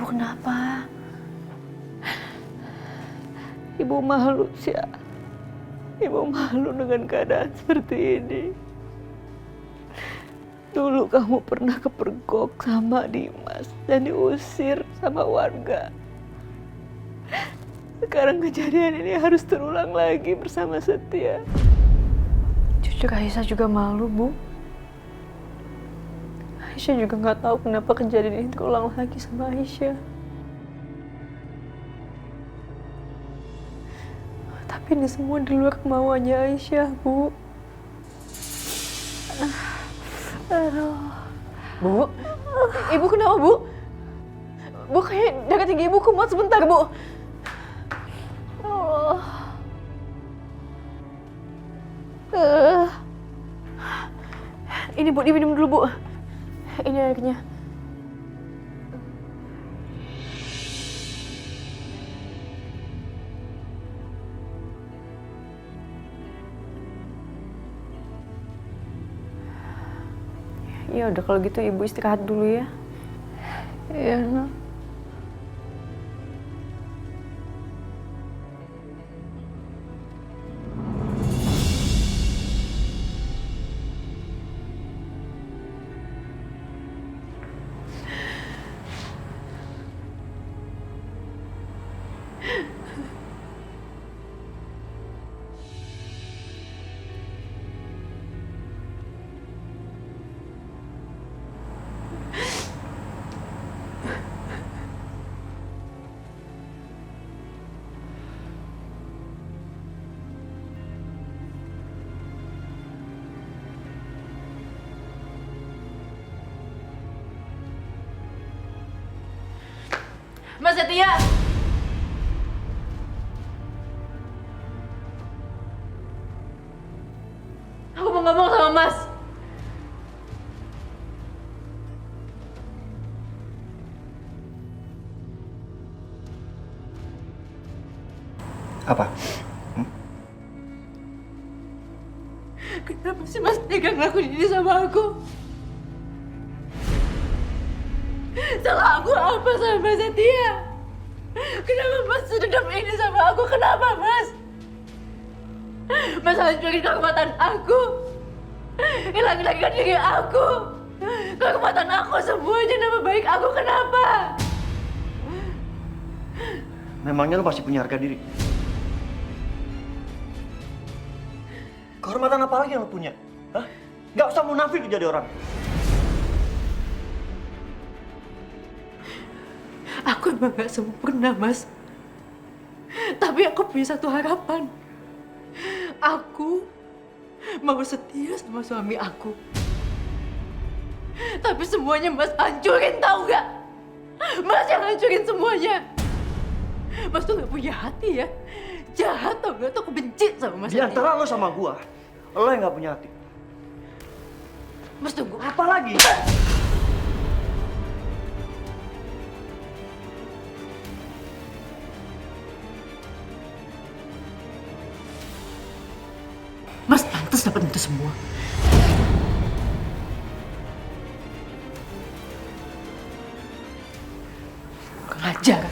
Ibu kenapa? Ibu malu, Syah. Ibu malu dengan keadaan seperti ini. Dulu kamu pernah kepergok sama Dimas dan diusir sama warga. Sekarang kejadian ini harus terulang lagi bersama Setia. Cucu Aisyah juga malu, Bu. Aisyah juga nggak tahu kenapa kejadian ini terulang lagi sama Aisyah. Tapi ini semua di luar kemauannya Aisyah, Bu. Aduh. Bu, Ibu kenapa, Bu? Bu, kayak darah tinggi Ibu kumat sebentar, Bu. Allah. Ini, Bu, diminum dulu, Bu. Ini airnya. Ya udah kalau gitu Ibu istirahat dulu ya. Iya, Nak. Mas Setia! Aku mau ngomong sama Mas. Apa? Kenapa sih Mas tega ngelakuin ini sama aku? Salah aku apa sama Mas Setia? Kenapa Mas sedendam ini sama aku? Kenapa Mas? Mas hancurin kekuatan aku. Hilangin lagi diri aku. Kekuatan aku semuanya, nama baik aku, kenapa? Memangnya lo masih punya harga diri? Kehormatan apa lagi yang lo punya? Hah? Gak usah munafik jadi orang. Aku emang gak sempurna, Mas. Tapi aku punya satu harapan. Aku mau setia sama suami aku. Tapi semuanya Mas hancurin, tahu gak? Mas yang hancurin semuanya. Mas tuh gak punya hati ya. Jahat, tau gak? Tuh aku benci sama Mas. Di antara lo sama gua, lo yang gak punya hati. Mas tunggu. Apa lagi? Mas pantas dapat itu semua. Kurang ajar.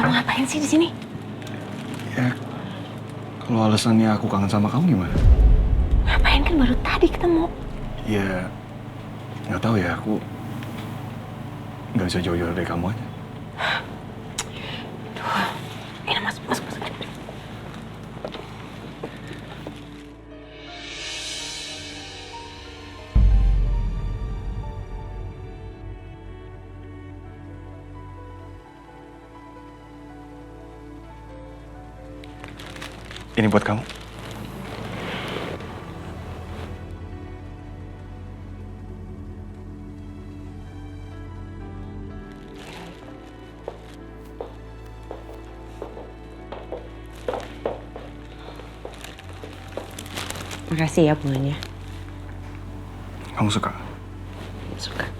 Kamu ngapain sih di sini? Ya, kalau alasannya aku kangen sama kamu gimana? Ngapain, kan baru tadi ketemu. Ya, nggak tahu ya, aku nggak bisa jauh-jauh dari kamu aja. Duh, ini masuk. Ini buat kamu. Makasih ya bunganya. Kamu suka? Suka.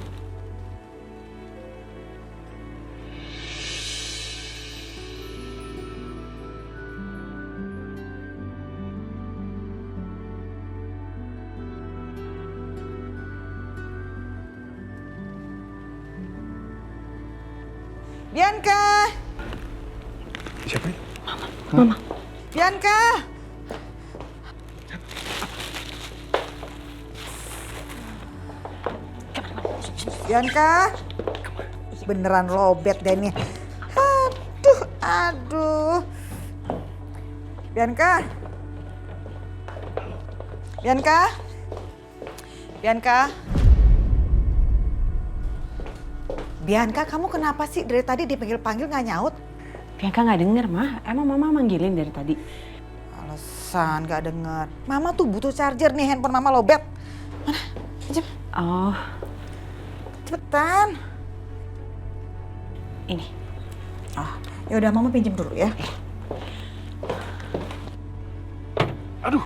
Bianca! Siapa ya? Mama. Bianca! Bianca! Beneran lobet deh nih. Aduh. Bianca! Bianca! Bianca! Bianca, kamu kenapa sih dari tadi dipanggil-panggil nggak nyaut? Bianca nggak denger, Mah. Emang Mama manggilin dari tadi? Alasan nggak denger. Mama tuh butuh charger nih, handphone Mama lobet. Mana? Pinjam. Oh, Cepetan. ini. Oh, ya udah Mama pinjam dulu ya. Aduh.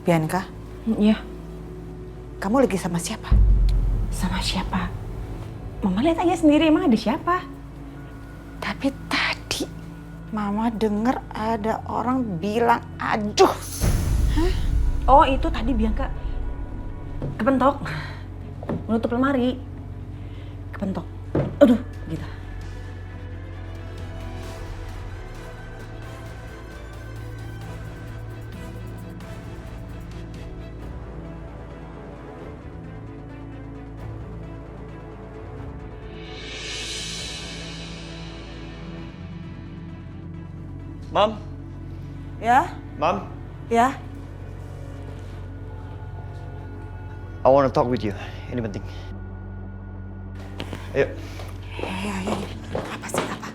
Bianca, Iya. kamu lagi sama siapa? Sama siapa? Mama lihat aja sendiri, emang ada siapa? Tapi tadi Mama denger ada orang bilang aduh. Oh, itu tadi Bianca kepentok. Menutup lemari. Kepentok. Aduh, gitu. Mam, Ya, Mam, ya. I want to talk with you. Ini penting. Ayo. Ya. Apa sih apa?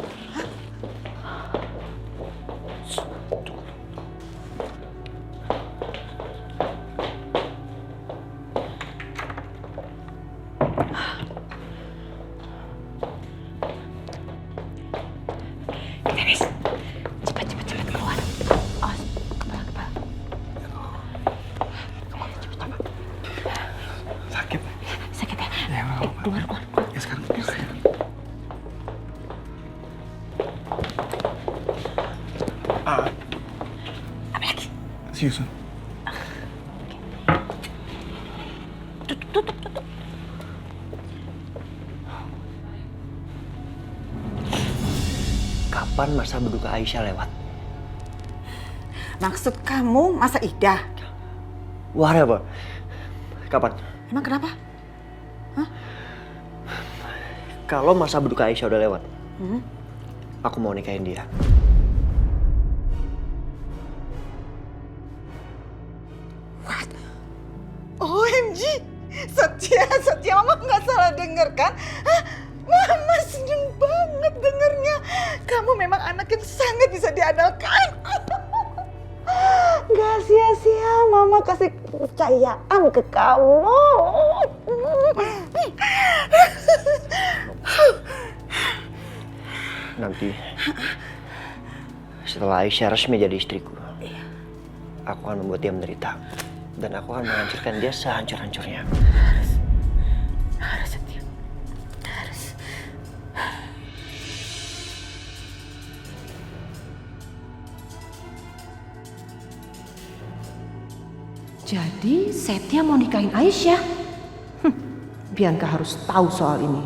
Dennis, cepat keluar. Oh, kepala. Sakit. Sakit ya? Ya, Keluar. Ya sekarang. Apa lagi? See you soon. Tutup. Kapan masa berduka Aisyah lewat? Maksud kamu masa Ida? Whatever. Kapan? Emang kenapa? Kalau masa berduka Aisyah udah lewat, aku mau nikahin dia. What? OMG! Setia Mama nggak salah denger kan? Hah? Mama seneng banget dengernya. Kamu memang anak yang sangat bisa diandalkan. Gak sia-sia Mama kasih kepercayaan ke kamu. Nanti setelah Aisyah resmi jadi istriku, aku akan membuat dia menderita. Dan aku akan menghancurkan dia sehancur-hancurnya. Harus Setia. Harus. Jadi Setia mau nikahin Aisyah. Bianca harus tahu soal ini.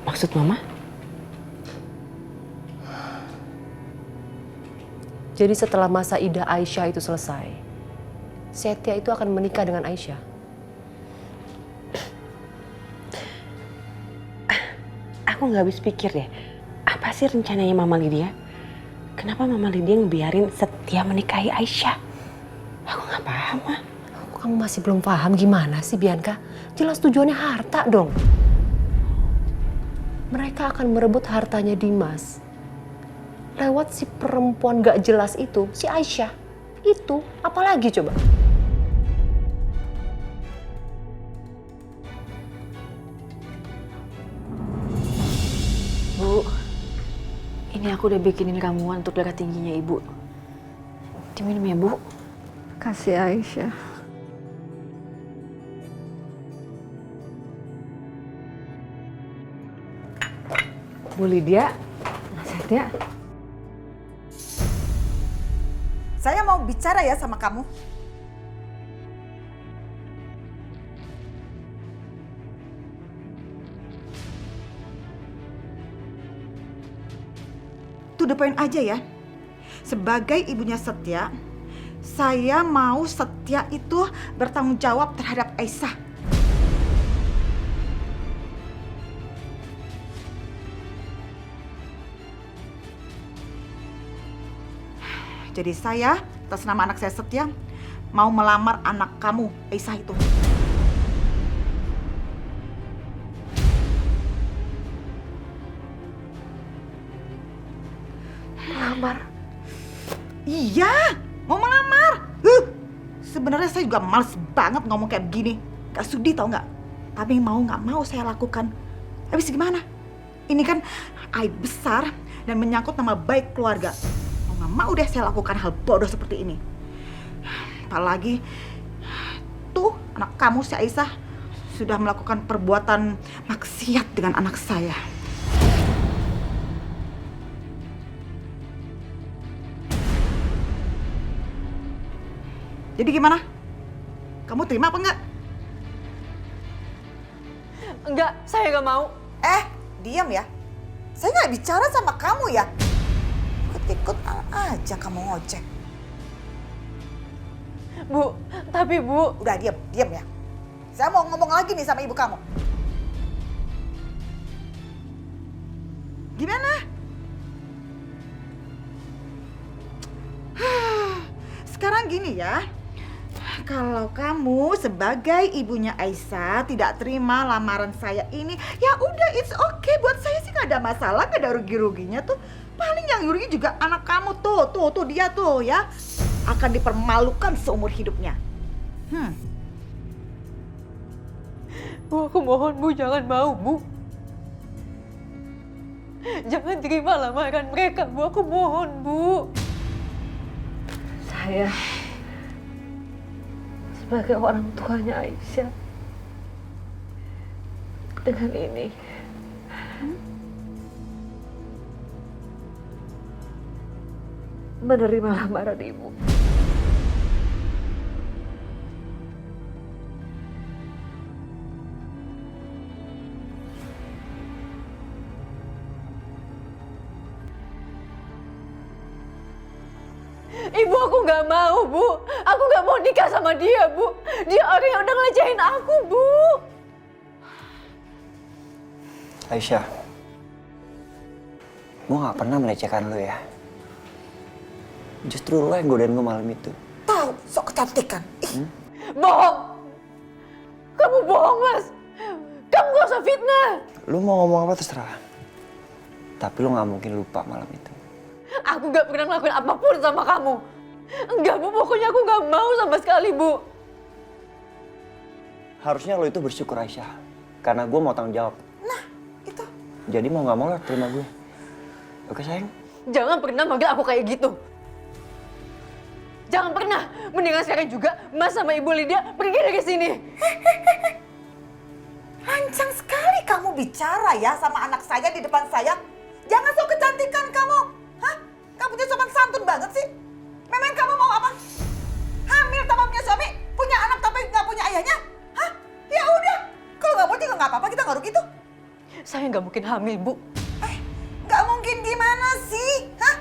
Maksud Mama? Jadi setelah masa idah Aisyah itu selesai, Setia itu akan menikah dengan Aisyah. Aku nggak habis pikir deh, apa sih rencananya Mama Lydia? Kenapa Mama Lydia ngebiarin Setia menikahi Aisyah? Aku nggak paham, Ma. Kamu masih belum paham gimana sih, Bianca? Jelas tujuannya harta dong. Mereka akan merebut hartanya Dimas lewat si perempuan gak jelas itu, si Aisyah. Itu apalagi coba? Bu, ini aku udah bikinin ramuan untuk darah tingginya Ibu. Diminum ya, Bu. Kasih Aisyah. Bu Lydia, Mas Setia. Saya mau bicara ya sama kamu. To the point aja ya. Sebagai ibunya Setia, saya mau Setia itu bertanggung jawab terhadap Aisyah. Jadi saya, atas nama anak saya Setia, mau melamar anak kamu, Aisyah itu. Melamar? Iya, mau melamar. Sebenarnya saya juga males banget ngomong kayak begini. Gak sudi tau gak? Tapi mau gak mau saya lakukan. Habis gimana? Ini kan aib besar dan menyangkut nama baik keluarga. Nggak mau deh saya lakukan hal bodoh seperti ini. Apalagi tuh anak kamu si Aisyah sudah melakukan perbuatan maksiat dengan anak saya. Jadi gimana? Kamu terima apa enggak? Enggak, saya nggak mau. Diam ya. Saya nggak bicara sama kamu ya. Ikut aja kamu ngojek. Bu, tapi Bu. Udah diam ya. Saya mau ngomong lagi nih sama ibu kamu. Gimana? Sekarang gini ya. Kalau kamu sebagai ibunya Aisyah tidak terima lamaran saya ini, ya udah it's okay. Buat saya sih nggak ada masalah, nggak ada rugi-ruginya tuh. Paling yang rugi juga anak kamu tuh dia tuh ya. Akan dipermalukan seumur hidupnya. Bu, aku mohon Bu, jangan mau Bu. Jangan terima lamaran mereka Bu, aku mohon Bu. Saya sebagai orang tuanya Aisyah, dengan ini menerima lamaran Ibu. Ibu, aku nggak mau, Bu. Aku nggak mau nikah sama dia, Bu. Dia orang yang udah ngelecehin aku, Bu. Aisyah, gue gak pernah melecehkan lo ya. Justru lo yang godain gue malam itu. Tahu, sok kecantikan. Bohong. Kamu bohong, Mas. Kamu gak usah fitnah. Lo mau ngomong apa terserah. Tapi lo gak mungkin lupa malam itu. Aku gak pernah ngelakuin apapun sama kamu. Enggak, Bu. Pokoknya aku gak mau sama sekali, Bu. Harusnya lo itu bersyukur Aisyah. Karena gue mau tanggung jawab. Nah, itu. Jadi mau gak mau lo terima gue. Oke sayang? Jangan pernah manggil aku kayak gitu. Jangan pernah. Mendingan sekarang juga Mas sama Ibu Lydia pergi dari sini. Lancang sekali kamu bicara ya sama anak saya di depan saya. Jangan sok kecantikan kamu. Hah? Kamu punya sopan santun banget sih. Memang kamu mau apa? Hamil tanpa punya suami? Punya anak tapi nggak punya ayahnya? Hah? Ya udah. Kalau nggak mau juga nggak apa-apa, kita nggak rugi tuh. Saya nggak mungkin hamil, Bu. Nggak mungkin gimana sih? Hah?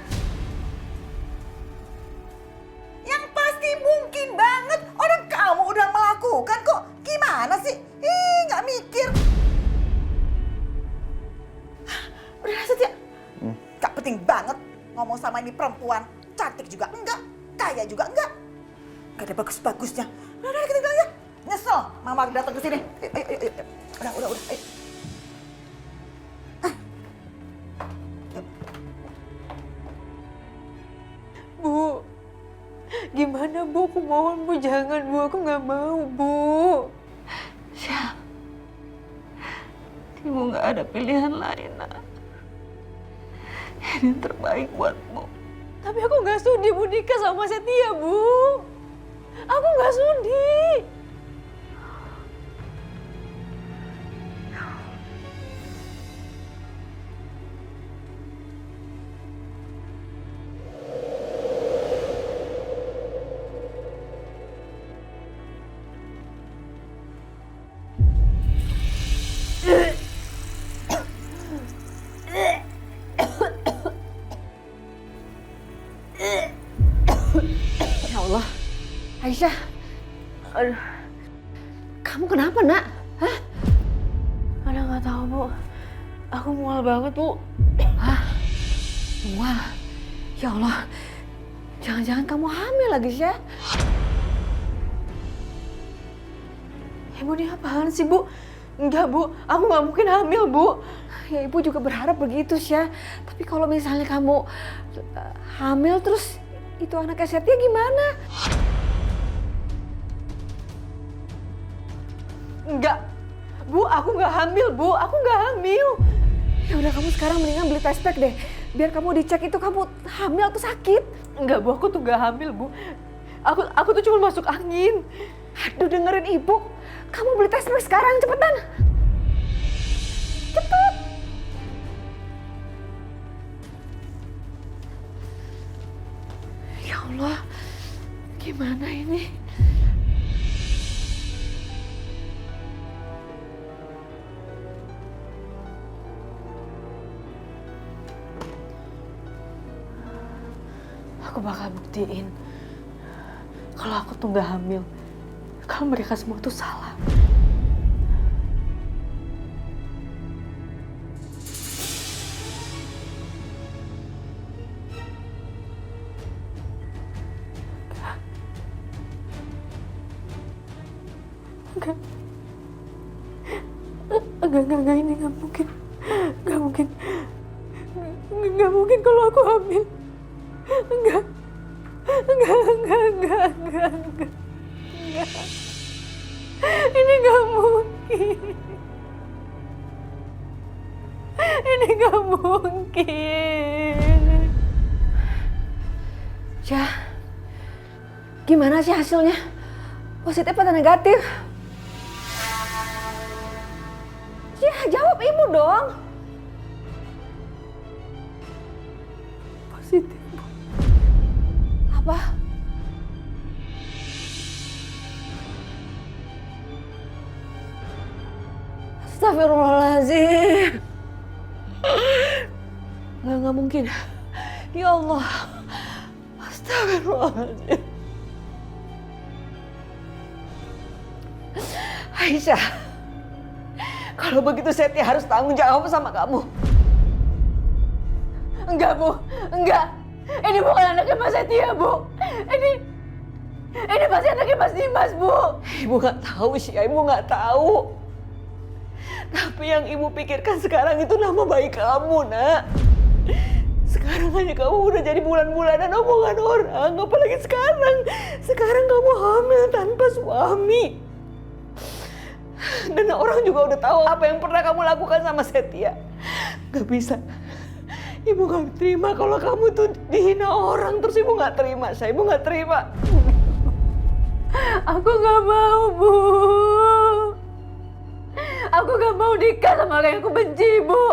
sama ini perempuan. Cantik juga enggak, kaya juga enggak. Gak ada bagus-bagusnya. Udah kita tinggal ya. Nyesel mama datang ke sini. Ayo. Udah. Ayo. Bu, gimana Bu? Aku mohon Bu, jangan Bu, aku nggak mau Bu. Syah, ibu nggak ada pilihan lain, nak. Ini yang terbaik buatmu. Tapi aku nggak sudi Bu nikah sama Setia Bu. Aku nggak sudi. Ya Allah, Aisyah. Aduh. Kamu kenapa, nak? Hah? Mana nggak tahu Bu. Aku mual banget Bu. Hah? Mual? Ya Allah. Jangan-jangan kamu hamil lagi, Syah? Ibu ini apaan sih Bu? Enggak Bu, aku nggak mungkin hamil Bu. Ya ibu juga berharap begitu, Syah. Tapi kalau misalnya kamu hamil terus itu anaknya Setia gimana? Enggak. Bu, aku nggak hamil Bu, aku nggak hamil. Ya udah, kamu sekarang mendingan beli test pack deh. Biar kamu dicek itu kamu hamil atau sakit. Enggak Bu, aku tuh nggak hamil Bu. Aku tuh cuma masuk angin. Aduh, dengerin ibu. Kamu beli test pack sekarang, cepetan. Cepet. Ya Allah, gimana ini? Aku bakal buktiin kalau aku tuh nggak hamil. Kalau mereka semua tuh salah. Enggak, ini nggak mungkin. Nggak mungkin kalau aku hamil. Enggak. Ini nggak mungkin. Ini nggak mungkin. Syah, gimana sih hasilnya? Positif atau negatif? Ya, jawab ibu dong. Positif. Apa? Astagfirullahaladzim. Nggak mungkin. Ya Allah. Astagfirullahaladzim. Aisyah, kalau begitu Setia harus tanggung jawab sama kamu. Enggak Bu, enggak. Ini bukan anaknya Mas Setia Bu. Ini pasti anaknya Mas Dimas Bu. Ibu nggak tahu sih, ibu nggak tahu. Tapi yang ibu pikirkan sekarang itu nama baik kamu, nak. Sekarang aja kamu udah jadi bulan-bulanan omongan orang, apalagi sekarang. Sekarang kamu hamil tanpa suami. Dan orang juga udah tahu apa yang pernah kamu lakukan sama Setia. Gak bisa. Ibu gak terima kalau kamu tuh dihina orang, terus ibu gak terima. Ibu gak terima. Aku gak mau Bu. Aku gak mau nikah sama orang yang aku benci Bu.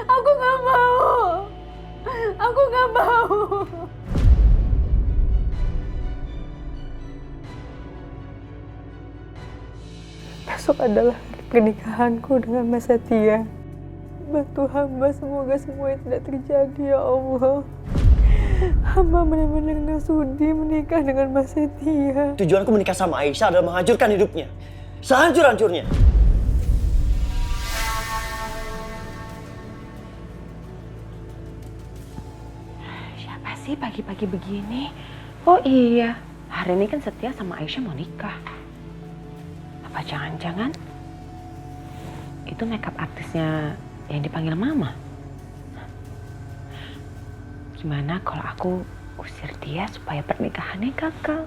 Aku gak mau. Aku gak mau. Besok adalah hari pernikahanku dengan Mas Setia. Bantu hamba, semoga semua yang tidak terjadi ya Allah. Hamba benar-benar gak sudi menikah dengan Mas Setia. Tujuanku menikah sama Aisyah adalah menghancurkan hidupnya. Sehancur-hancurnya. sih pagi-pagi begini? Oh iya, hari ini kan Setia sama Aisyah mau nikah. Apa jangan-jangan itu makeup artisnya yang dipanggil Mama? Gimana kalau aku usir dia supaya pernikahannya gagal?